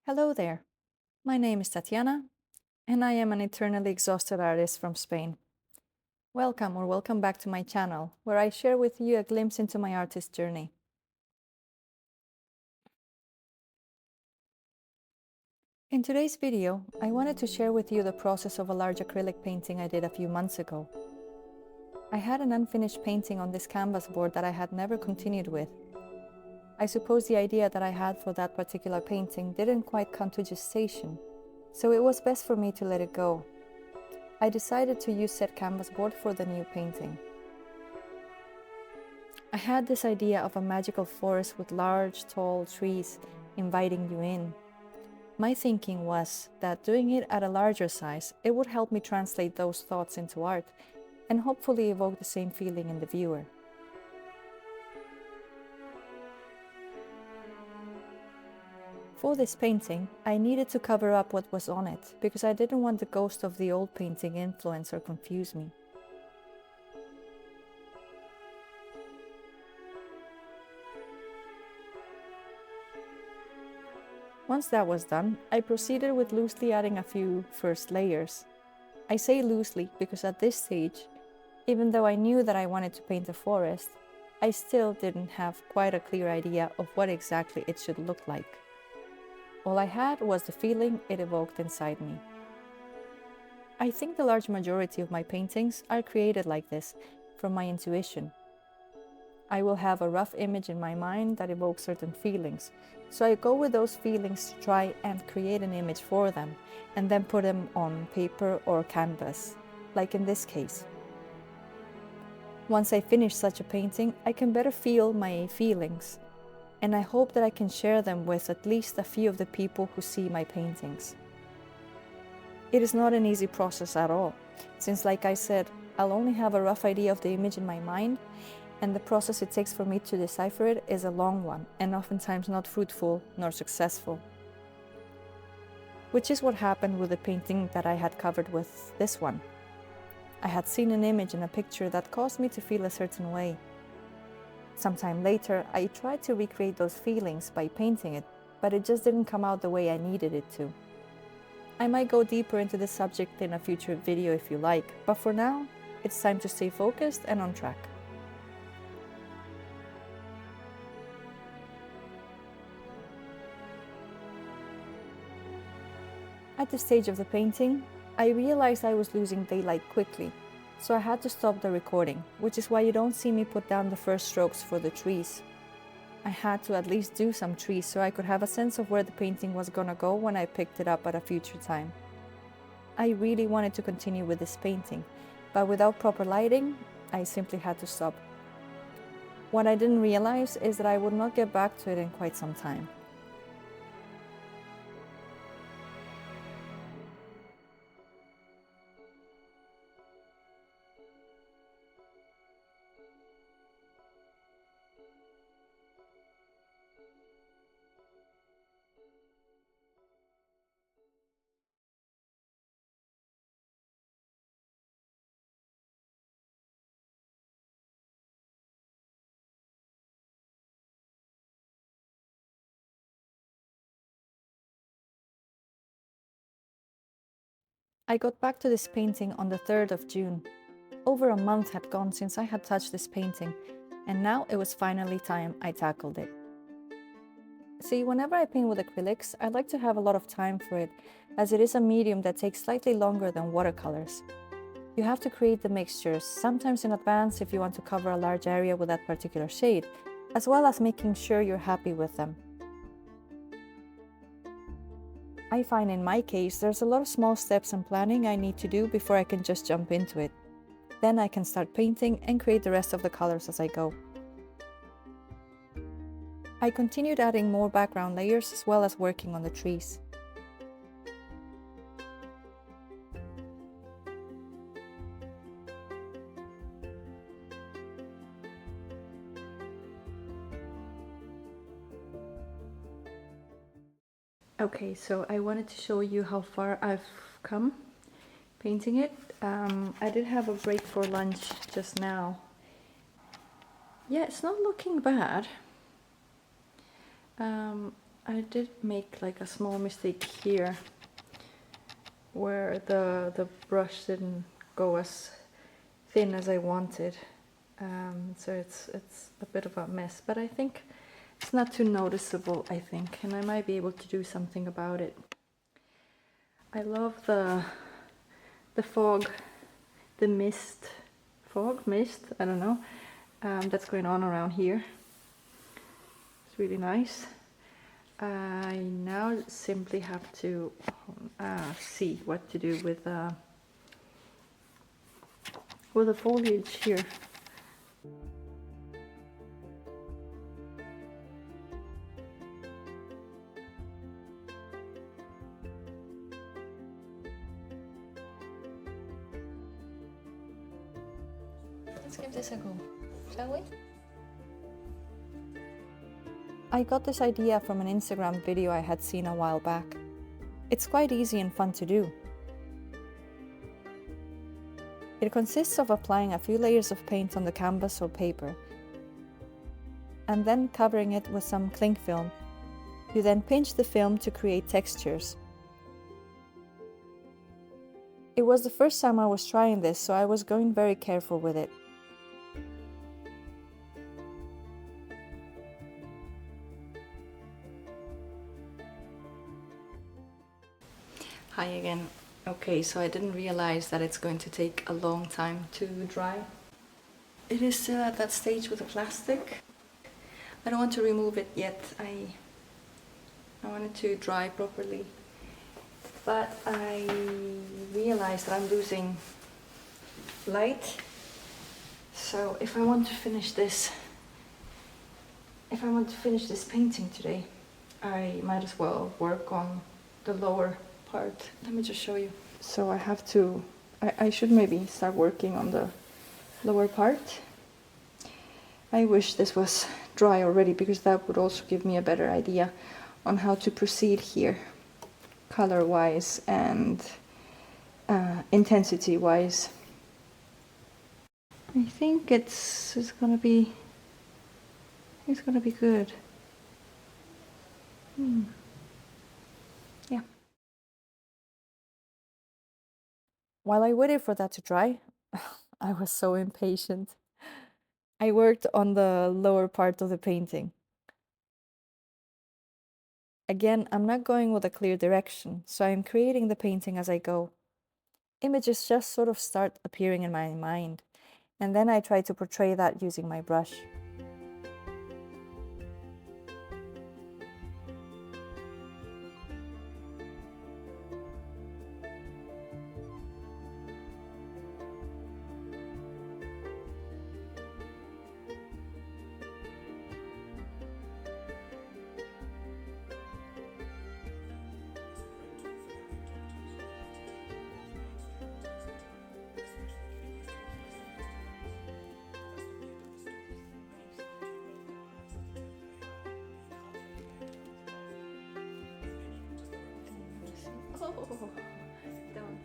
Hello there, my name is Tatiana, and I am an eternally exhausted artist from Spain. Welcome back to my channel, where I share with you a glimpse into my artist journey. In today's video, I wanted to share with you the process of a large acrylic painting I did a few months ago. I had an unfinished painting on this canvas board that I had never continued with. I suppose the idea that I had for that particular painting didn't quite come to gestation, so it was best for me to let it go. I decided to use said canvas board for the new painting. I had this idea of a magical forest with large, tall trees inviting you in. My thinking was that doing it at a larger size, it would help me translate those thoughts into art and hopefully evoke the same feeling in the viewer. For this painting, I needed to cover up what was on it because I didn't want the ghost of the old painting influence or confuse me. Once that was done, I proceeded with loosely adding a few first layers. I say loosely because at this stage, even though I knew that I wanted to paint a forest, I still didn't have quite a clear idea of what exactly it should look like. All I had was the feeling it evoked inside me. I think the large majority of my paintings are created like this, from my intuition. I will have a rough image in my mind that evokes certain feelings, so I go with those feelings to try and create an image for them, and then put them on paper or canvas, like in this case. Once I finish such a painting, I can better feel my feelings, and I hope that I can share them with at least a few of the people who see my paintings. It is not an easy process at all, since like I said, I'll only have a rough idea of the image in my mind, and the process it takes for me to decipher it is a long one, and oftentimes not fruitful nor successful. Which is what happened with the painting that I had covered with this one. I had seen an image in a picture that caused me to feel a certain way. Sometime later, I tried to recreate those feelings by painting it, but it just didn't come out the way I needed it to. I might go deeper into this subject in a future video if you like, but for now, it's time to stay focused and on track. At this stage of the painting, I realized I was losing daylight quickly, so I had to stop the recording, which is why you don't see me put down the first strokes for the trees. I had to at least do some trees so I could have a sense of where the painting was gonna go when I picked it up at a future time. I really wanted to continue with this painting, but without proper lighting, I simply had to stop. What I didn't realize is that I would not get back to it in quite some time. I got back to this painting on the 3rd of June. Over a month had gone since I had touched this painting, and now it was finally time I tackled it. See, whenever I paint with acrylics, I like to have a lot of time for it, as it is a medium that takes slightly longer than watercolors. You have to create the mixtures, sometimes in advance if you want to cover a large area with that particular shade, as well as making sure you're happy with them. I find in my case, there's a lot of small steps and planning I need to do before I can just jump into it. Then I can start painting and create the rest of the colors as I go. I continued adding more background layers as well as working on the trees. Okay, so I wanted to show you how far I've come painting it. I did have a break for lunch just now. Yeah, it's not looking bad. I did make like a small mistake here where the brush didn't go as thin as I wanted. So it's a bit of a mess, but I think it's not too noticeable, I think, and I might be able to do something about it. I love the fog, the mist, I don't know, that's going on around here. It's really nice. I now simply have to see what to do with the foliage here. Let's give this a go, shall we? I got this idea from an Instagram video I had seen a while back. It's quite easy and fun to do. It consists of applying a few layers of paint on the canvas or paper, and then covering it with some cling film. You then pinch the film to create textures. It was the first time I was trying this, so I was going very careful with it. Hi again. Okay, so I didn't realize that it's going to take a long time to dry. It is still at that stage with the plastic. I don't want to remove it yet. I want it to dry properly. But I realized that I'm losing light. So if I want to finish this painting today, I might as well work on the lower part. Let me just show you. So I have to, I should maybe start working on the lower part. I wish this was dry already, because that would also give me a better idea on how to proceed here, color-wise and intensity-wise. I think it's gonna be good. Yeah. While I waited for that to dry, I was so impatient. I worked on the lower part of the painting. Again, I'm not going with a clear direction, so I'm creating the painting as I go. Images just sort of start appearing in my mind, and then I try to portray that using my brush. Oh, don't.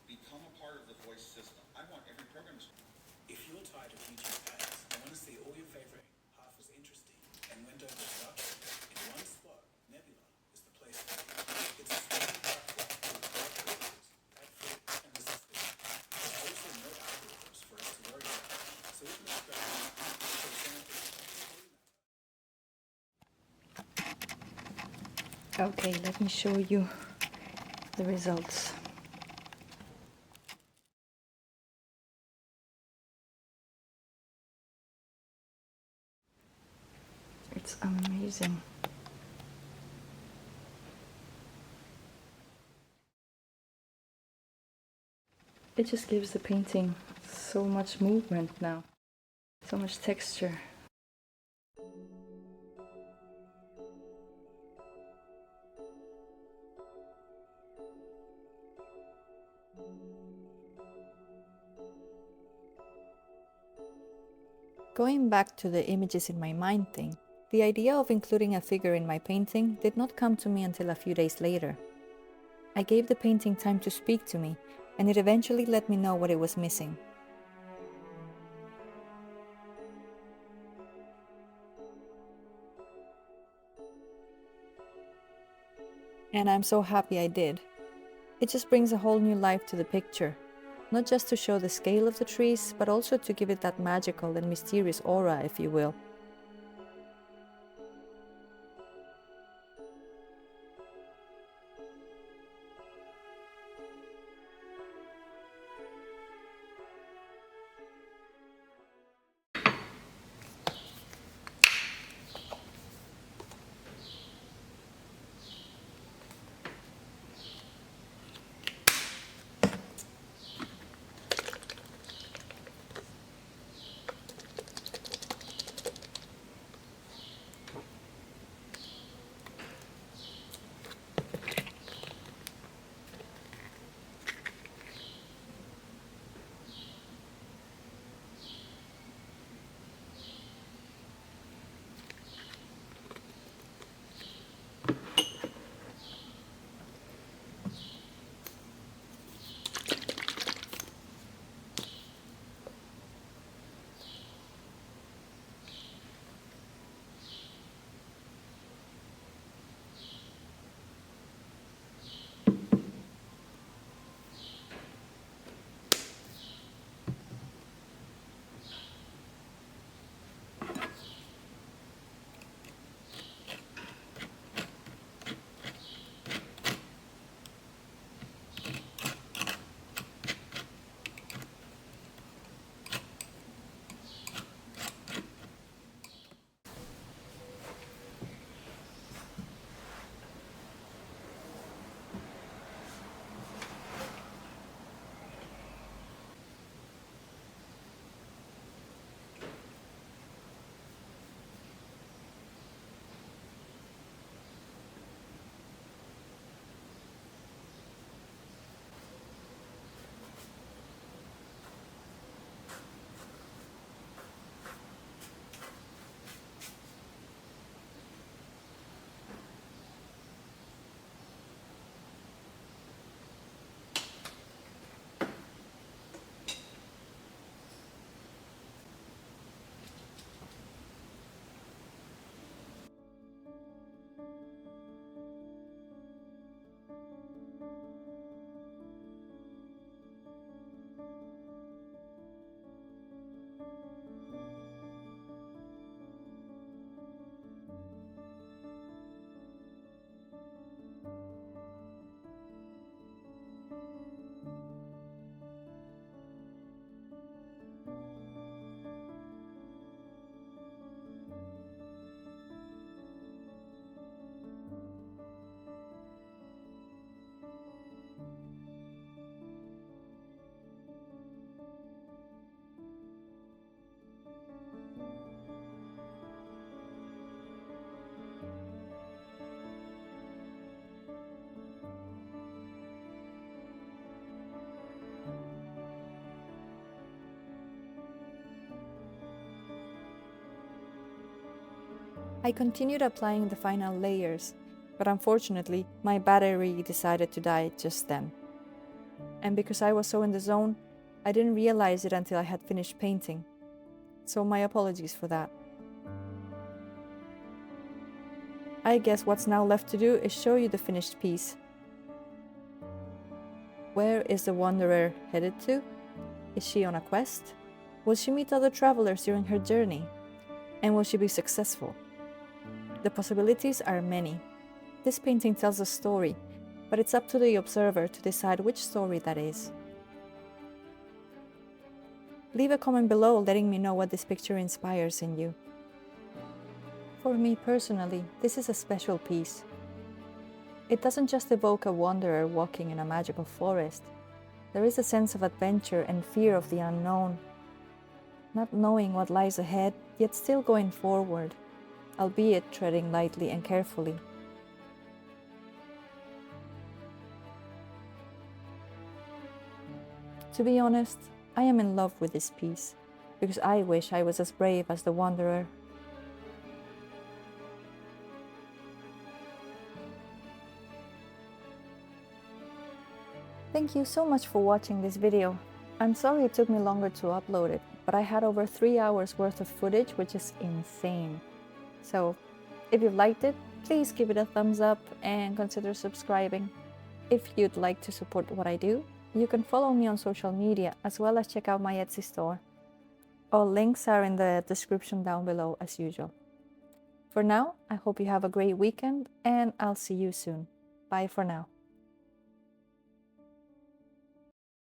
Become a part of the voice system. I want every program. If you're tired of YouTube ads, I want to see all your favorite half as interesting and went over production in one spot. Nebula is the place for it. It's a streaming platform with great creators, ad-free and resistant. There's also no algorithms for us to worry about. So we can experiment. For example, Okay, let me show you the results. It's amazing. It just gives the painting so much movement now, so much texture. Going back to the images in my mind thing, The idea of including a figure in my painting did not come to me until a few days later. I gave the painting time to speak to me, and it eventually let me know what it was missing. And I'm so happy I did. It just brings a whole new life to the picture, not just to show the scale of the trees, but also to give it that magical and mysterious aura, if you will. I continued applying the final layers, but unfortunately, my battery decided to die just then. And because I was so in the zone, I didn't realize it until I had finished painting. So my apologies for that. I guess what's now left to do is show you the finished piece. Where is the wanderer headed to? Is she on a quest? Will she meet other travelers during her journey? And will she be successful? The possibilities are many. This painting tells a story, but it's up to the observer to decide which story that is. Leave a comment below letting me know what this picture inspires in you. For me personally, this is a special piece. It doesn't just evoke a wanderer walking in a magical forest. There is a sense of adventure and fear of the unknown, not knowing what lies ahead, yet still going forward, albeit treading lightly and carefully. To be honest, I am in love with this piece, because I wish I was as brave as the wanderer. Thank you so much for watching this video. I'm sorry it took me longer to upload it, but I had over 3 hours worth of footage, which is insane. So, if you've liked it, please give it a thumbs up and consider subscribing. If you'd like to support what I do, you can follow me on social media as well as check out my Etsy store. All links are in the description down below as usual. For now, I hope you have a great weekend and I'll see you soon. Bye for now.